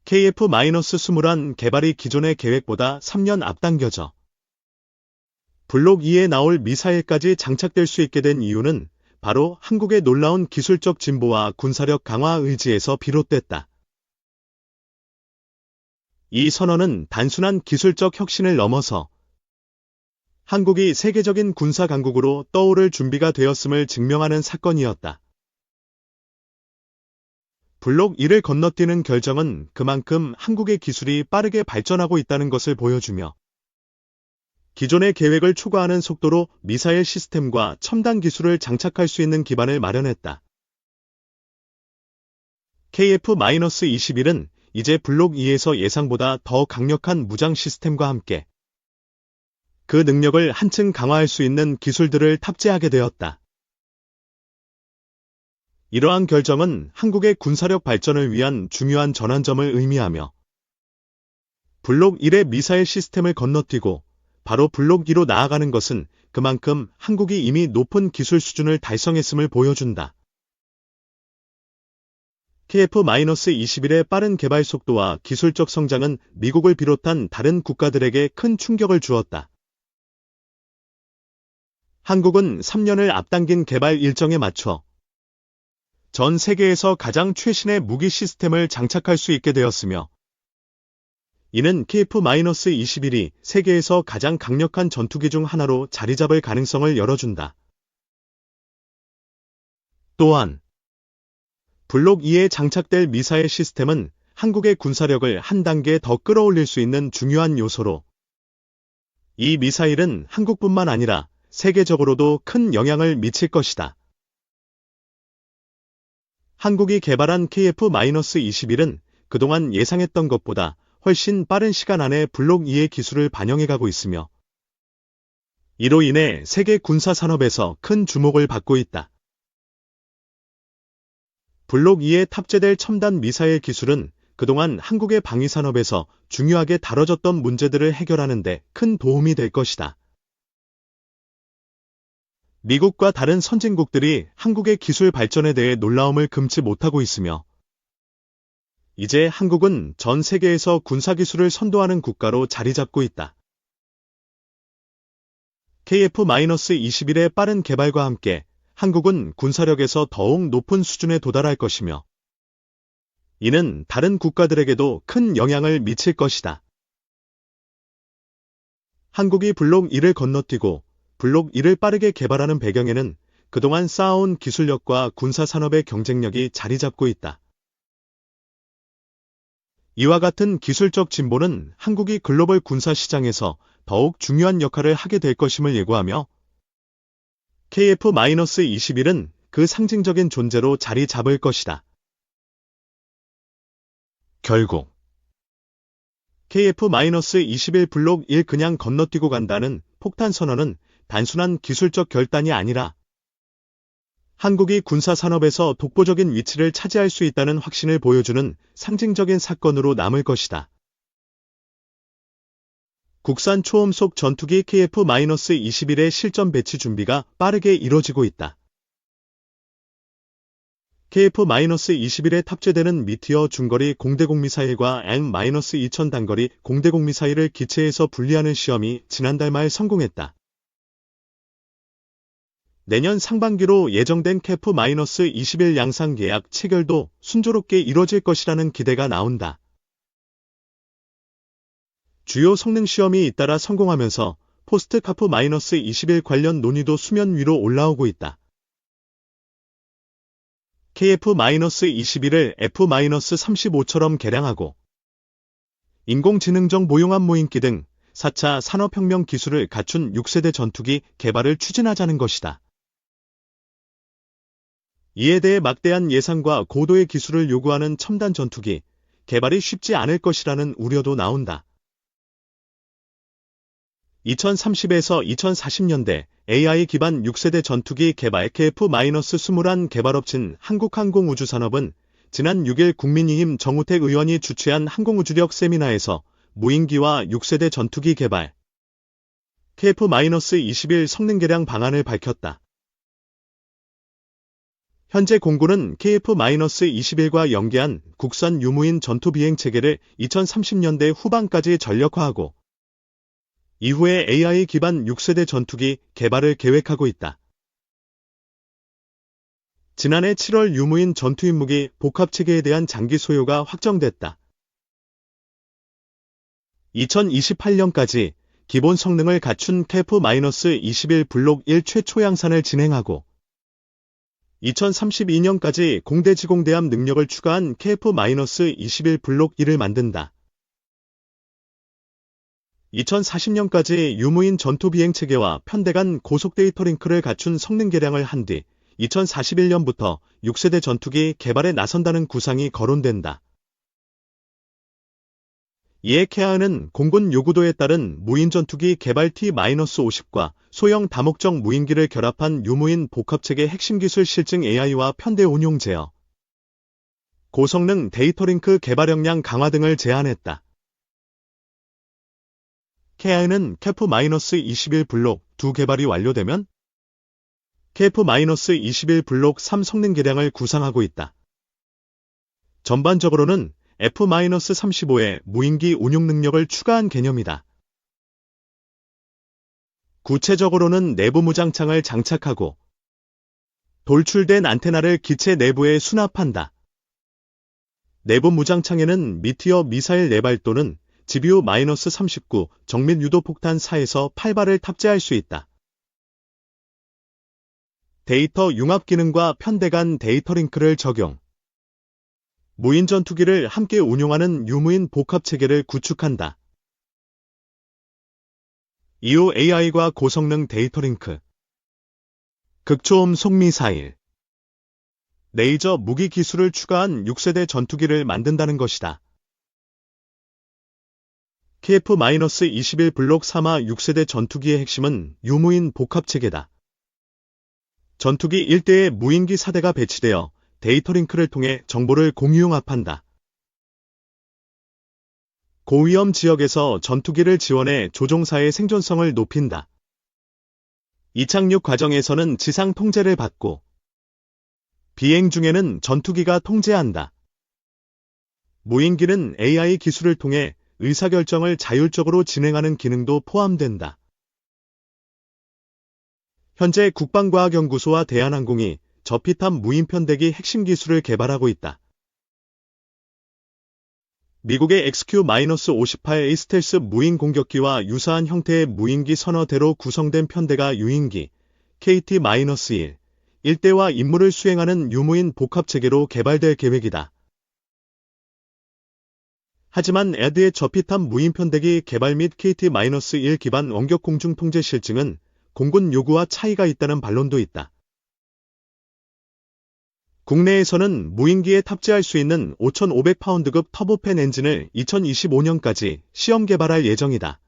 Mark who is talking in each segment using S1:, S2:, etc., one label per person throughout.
S1: KF-21 개발이 기존의 계획보다 3년 앞당겨져 블록 2에 나올 미사일까지 장착될 수 있게 된 이유는 바로 한국의 놀라운 기술적 진보와 군사력 강화 의지에서 비롯됐다. 이 선언은 단순한 기술적 혁신을 넘어서 한국이 세계적인 군사 강국으로 떠오를 준비가 되었음을 증명하는 사건이었다. 블록 1을 건너뛰는 결정은 그만큼 한국의 기술이 빠르게 발전하고 있다는 것을 보여주며 기존의 계획을 초과하는 속도로 미사일 시스템과 첨단 기술을 장착할 수 있는 기반을 마련했다. KF-21은 이제 블록 2에서 예상보다 더 강력한 무장 시스템과 함께 그 능력을 한층 강화할 수 있는 기술들을 탑재하게 되었다. 이러한 결정은 한국의 군사력 발전을 위한 중요한 전환점을 의미하며 블록 1의 미사일 시스템을 건너뛰고 바로 블록 2로 나아가는 것은 그만큼 한국이 이미 높은 기술 수준을 달성했음을 보여준다. KF-21의 빠른 개발 속도와 기술적 성장은 미국을 비롯한 다른 국가들에게 큰 충격을 주었다. 한국은 3년을 앞당긴 개발 일정에 맞춰 전 세계에서 가장 최신의 무기 시스템을 장착할 수 있게 되었으며 이는 KF-21이 세계에서 가장 강력한 전투기 중 하나로 자리 잡을 가능성을 열어준다. 또한 블록 2에 장착될 미사일 시스템은 한국의 군사력을 한 단계 더 끌어올릴 수 있는 중요한 요소로 이 미사일은 한국뿐만 아니라 세계적으로도 큰 영향을 미칠 것이다. 한국이 개발한 KF-21은 그동안 예상했던 것보다 훨씬 빠른 시간 안에 블록 2의 기술을 반영해가고 있으며 이로 인해 세계 군사 산업에서 큰 주목을 받고 있다. 블록 2에 탑재될 첨단 미사일 기술은 그동안 한국의 방위 산업에서 중요하게 다뤄졌던 문제들을 해결하는 데 큰 도움이 될 것이다. 미국과 다른 선진국들이 한국의 기술 발전에 대해 놀라움을 금치 못하고 있으며 이제 한국은 전 세계에서 군사기술을 선도하는 국가로 자리 잡고 있다. KF-21의 빠른 개발과 함께 한국은 군사력에서 더욱 높은 수준에 도달할 것이며 이는 다른 국가들에게도 큰 영향을 미칠 것이다. 한국이 블록 1을 건너뛰고 블록 1을 빠르게 개발하는 배경에는 그동안 쌓아온 기술력과 군사산업의 경쟁력이 자리 잡고 있다. 이와 같은 기술적 진보는 한국이 글로벌 군사 시장에서 더욱 중요한 역할을 하게 될 것임을 예고하며 KF-21은 그 상징적인 존재로 자리 잡을 것이다. 결국 KF-21 블록 1 그냥 건너뛰고 간다는 폭탄 선언은 단순한 기술적 결단이 아니라 한국이 군사산업에서 독보적인 위치를 차지할 수 있다는 확신을 보여주는 상징적인 사건으로 남을 것이다. 국산 초음속 전투기 KF-21의 실전 배치 준비가 빠르게 이뤄지고 있다. KF-21에 탑재되는 미티어 중거리 공대공 미사일과 M-2000 단거리 공대공 미사일을 기체에서 분리하는 시험이 지난달 말 성공했다. 내년 상반기로 예정된 KF-21 양상 계약 체결도 순조롭게 이뤄질 것이라는 기대가 나온다. 주요 성능 시험이 잇따라 성공하면서 포스트 KF-21 관련 논의도 수면 위로 올라오고 있다. KF-21을 F-35처럼 개량하고 인공지능적 모용암 모인기 등 4차 산업혁명 기술을 갖춘 6세대 전투기 개발을 추진하자는 것이다. 이에 대해 막대한 예산과 고도의 기술을 요구하는 첨단 전투기 개발이 쉽지 않을 것이라는 우려도 나온다. 2030에서 2040년대 AI 기반 6세대 전투기 개발 KF-21 개발업체인 한국항공우주산업은 지난 6일 국민의힘 정우택 의원이 주최한 항공우주력 세미나에서 무인기와 6세대 전투기 개발 KF-21 성능 개량 방안을 밝혔다. 현재 공군은 KF-21과 연계한 국산 유무인 전투 비행 체계를 2030년대 후반까지 전력화하고 이후에 AI 기반 6세대 전투기 개발을 계획하고 있다. 지난해 7월 유무인 전투 임무기 복합 체계에 대한 장기 소요가 확정됐다. 2028년까지 기본 성능을 갖춘 KF-21 블록 1 최초 양산을 진행하고 2032년까지 공대지공대함 능력을 추가한 KF-21 블록 1을 만든다. 2040년까지 유무인 전투 비행 체계와 편대 간 고속 데이터 링크를 갖춘 성능 개량을 한 뒤 2041년부터 6세대 전투기 개발에 나선다는 구상이 거론된다. 이에 캐아는 공군 요구도에 따른 무인 전투기 개발 T-50과 소형 다목적 무인기를 결합한 유무인 복합체계 핵심 기술 실증 AI와 편대 운용 제어, 고성능 데이터 링크 개발 역량 강화 등을 제안했다. 캐아는 KF-21 블록 2 개발이 완료되면 KF-21 블록 3 성능 개량을 구상하고 있다. 전반적으로는 F-35의 무인기 운용 능력을 추가한 개념이다. 구체적으로는 내부 무장창을 장착하고 돌출된 안테나를 기체 내부에 수납한다. 내부 무장창에는 미티어 미사일 4발 또는 GBU-39 정밀 유도 폭탄 4에서 8발을 탑재할 수 있다. 데이터 융합 기능과 편대 간 데이터 링크를 적용. 무인 전투기를 함께 운용하는 유무인 복합 체계를 구축한다. 이후 AI과 고성능 데이터 링크, 극초음속 미사일, 레이저 무기 기술을 추가한 6세대 전투기를 만든다는 것이다. KF-21 블록 3화 6세대 전투기의 핵심은 유무인 복합 체계다. 전투기 1대에 무인기 4대가 배치되어 데이터 링크를 통해 정보를 공유융합한다. 고위험 지역에서 전투기를 지원해 조종사의 생존성을 높인다. 이착륙 과정에서는 지상 통제를 받고 비행 중에는 전투기가 통제한다. 무인기는 AI 기술을 통해 의사결정을 자율적으로 진행하는 기능도 포함된다. 현재 국방과학연구소와 대한항공이 저피탑 무인 편대기 핵심 기술을 개발하고 있다. 미국의 XQ-58A 스텔스 무인 공격기와 유사한 형태의 무인기 서너 대로 구성된 편대가 유인기 KT-1, 1대와 임무를 수행하는 유무인 복합체계로 개발될 계획이다. 하지만 에드의 저피탑 무인 편대기 개발 및 KT-1 기반 원격 공중 통제 실증은 공군 요구와 차이가 있다는 반론도 있다. 국내에서는 무인기에 탑재할 수 있는 5,500파운드급 터보팬 엔진을 2025년까지 시험 개발할 예정이다.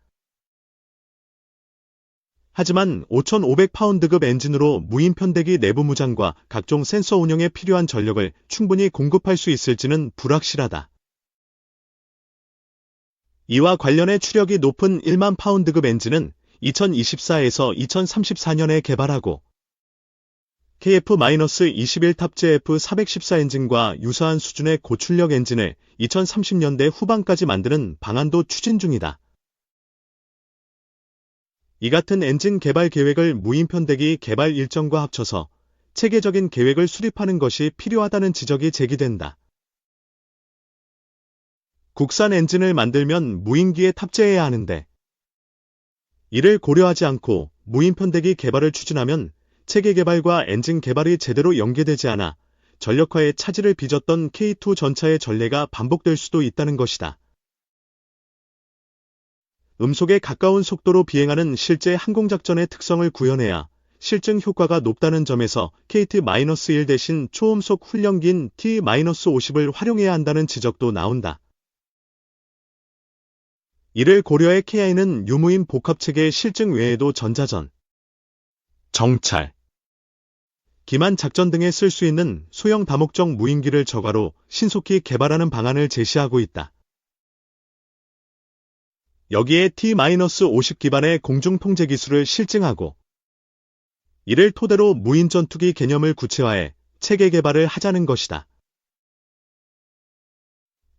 S1: 하지만 5,500파운드급 엔진으로 무인 편대기 내부 무장과 각종 센서 운영에 필요한 전력을 충분히 공급할 수 있을지는 불확실하다. 이와 관련해 추력이 높은 1만 파운드급 엔진은 2024에서 2034년에 개발하고 KF-21 탑재 F414 엔진과 유사한 수준의 고출력 엔진을 2030년대 후반까지 만드는 방안도 추진 중이다. 이 같은 엔진 개발 계획을 무인 편대기 개발 일정과 합쳐서 체계적인 계획을 수립하는 것이 필요하다는 지적이 제기된다. 국산 엔진을 만들면 무인기에 탑재해야 하는데 이를 고려하지 않고 무인 편대기 개발을 추진하면 체계 개발과 엔진 개발이 제대로 연계되지 않아 전력화에 차질을 빚었던 K2 전차의 전례가 반복될 수도 있다는 것이다. 음속에 가까운 속도로 비행하는 실제 항공작전의 특성을 구현해야 실증 효과가 높다는 점에서 KT-1 대신 초음속 훈련기인 T-50을 활용해야 한다는 지적도 나온다. 이를 고려해 KI는 유무인 복합체계 실증 외에도 전자전, 정찰, 기만 작전 등에 쓸 수 있는 소형 다목적 무인기를 저가로 신속히 개발하는 방안을 제시하고 있다. 여기에 T-50 기반의 공중통제 기술을 실증하고 이를 토대로 무인 전투기 개념을 구체화해 체계 개발을 하자는 것이다.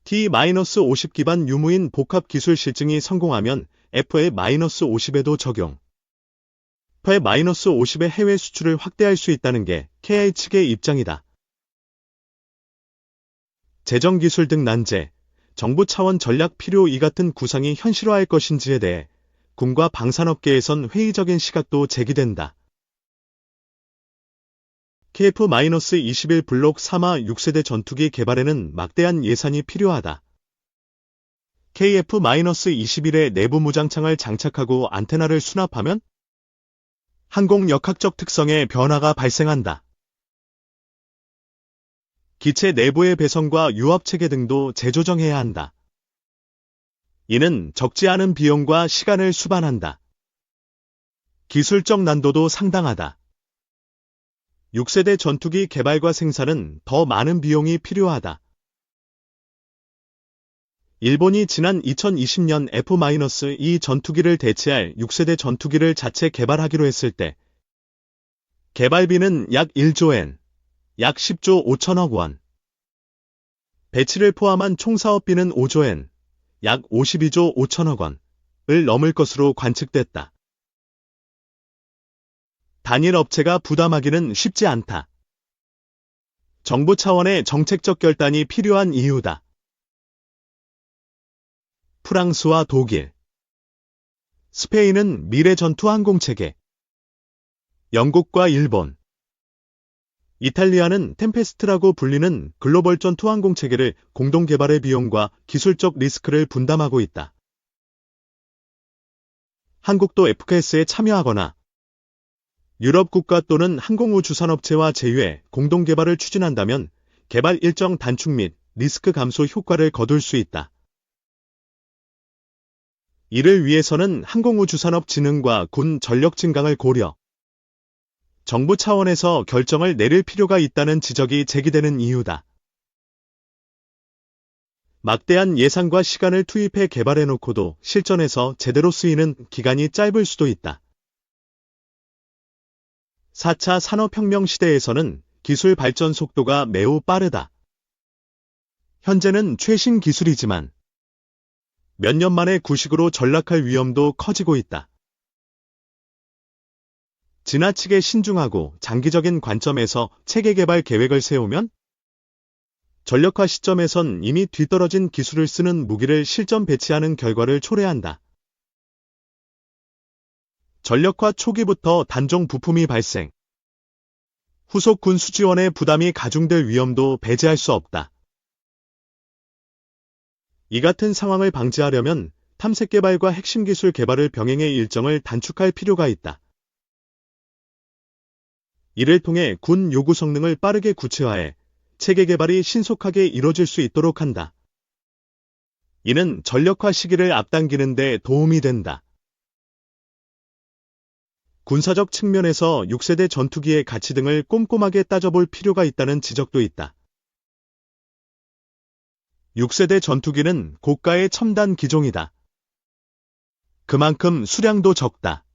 S1: T-50 기반 유무인 복합 기술 실증이 성공하면 FA-50에도 적용. FA-50의 해외 수출을 확대할 수 있다는 게 KI 측의 입장이다. 재정 기술 등 난제, 정부 차원 전략 필요 이 같은 구상이 현실화할 것인지에 대해 군과 방산업계에선 회의적인 시각도 제기된다. KF-21 블록 3화 6세대 전투기 개발에는 막대한 예산이 필요하다. KF-21의 내부 무장창을 장착하고 안테나를 수납하면 항공 역학적 특성에 변화가 발생한다. 기체 내부의 배선과 유압체계 등도 재조정해야 한다. 이는 적지 않은 비용과 시간을 수반한다. 기술적 난도도 상당하다. 6세대 전투기 개발과 생산은 더 많은 비용이 필요하다. 일본이 지난 2020년 F-2 전투기를 대체할 6세대 전투기를 자체 개발하기로 했을 때 개발비는 약 1조 엔, 약 10조 5천억 원. 배치를 포함한 총 사업비는 5조 엔, 약 52조 5천억 원을 넘을 것으로 관측됐다. 단일 업체가 부담하기는 쉽지 않다. 정부 차원의 정책적 결단이 필요한 이유다. 프랑스와 독일, 스페인은 미래 전투 항공체계, 영국과 일본, 이탈리아는 템페스트라고 불리는 글로벌 전투 항공체계를 공동 개발의 비용과 기술적 리스크를 분담하고 있다. 한국도 FKS에 참여하거나 유럽 국가 또는 항공우주산업체와 제휴해 공동 개발을 추진한다면 개발 일정 단축 및 리스크 감소 효과를 거둘 수 있다. 이를 위해서는 항공우주산업진흥과 군 전력 증강을 고려, 정부 차원에서 결정을 내릴 필요가 있다는 지적이 제기되는 이유다. 막대한 예산과 시간을 투입해 개발해놓고도 실전에서 제대로 쓰이는 기간이 짧을 수도 있다. 4차 산업혁명 시대에서는 기술 발전 속도가 매우 빠르다. 현재는 최신 기술이지만 몇 년 만에 구식으로 전락할 위험도 커지고 있다. 지나치게 신중하고 장기적인 관점에서 체계 개발 계획을 세우면 전력화 시점에선 이미 뒤떨어진 기술을 쓰는 무기를 실전 배치하는 결과를 초래한다. 전력화 초기부터 단종 부품이 발생, 후속 군수 지원의 부담이 가중될 위험도 배제할 수 없다. 이 같은 상황을 방지하려면 탐색 개발과 핵심 기술 개발을 병행해 일정을 단축할 필요가 있다. 이를 통해 군 요구 성능을 빠르게 구체화해 체계 개발이 신속하게 이뤄질 수 있도록 한다. 이는 전력화 시기를 앞당기는 데 도움이 된다. 군사적 측면에서 6세대 전투기의 가치 등을 꼼꼼하게 따져볼 필요가 있다는 지적도 있다. 6세대 전투기는 고가의 첨단 기종이다. 그만큼 수량도 적다.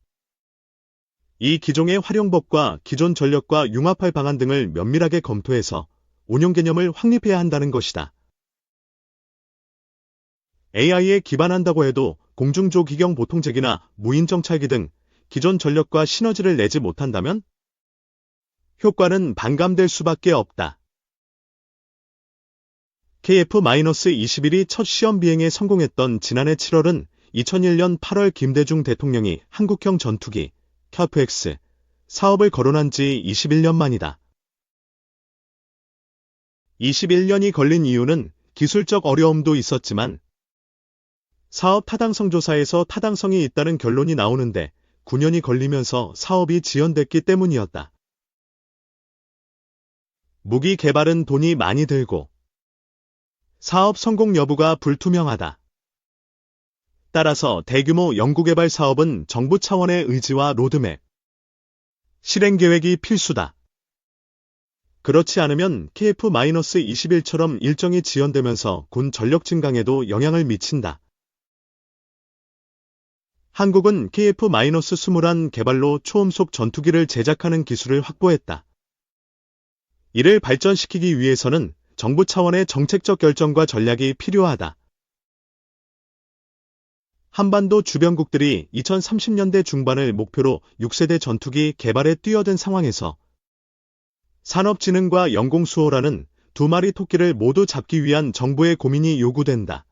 S1: 이 기종의 활용법과 기존 전력과 융합할 방안 등을 면밀하게 검토해서 운용 개념을 확립해야 한다는 것이다. AI에 기반한다고 해도 공중조기경 보통제기나 무인정찰기 등 기존 전력과 시너지를 내지 못한다면 효과는 반감될 수밖에 없다. KF-21이 첫 시험 비행에 성공했던 지난해 7월은 2001년 8월 김대중 대통령이 한국형 전투기 KF-X 사업을 거론한 지 21년 만이다. 21년이 걸린 이유는 기술적 어려움도 있었지만 사업 타당성 조사에서 타당성이 있다는 결론이 나오는데 9년이 걸리면서 사업이 지연됐기 때문이었다. 무기 개발은 돈이 많이 들고 사업 성공 여부가 불투명하다. 따라서 대규모 연구개발 사업은 정부 차원의 의지와 로드맵, 실행 계획이 필수다. 그렇지 않으면 KF-21처럼 일정이 지연되면서 군 전력 증강에도 영향을 미친다. 한국은 KF-21 개발로 초음속 전투기를 제작하는 기술을 확보했다. 이를 발전시키기 위해서는 정부 차원의 정책적 결정과 전략이 필요하다. 한반도 주변국들이 2030년대 중반을 목표로 6세대 전투기 개발에 뛰어든 상황에서 산업진흥과 영공수호라는 두 마리 토끼를 모두 잡기 위한 정부의 고민이 요구된다.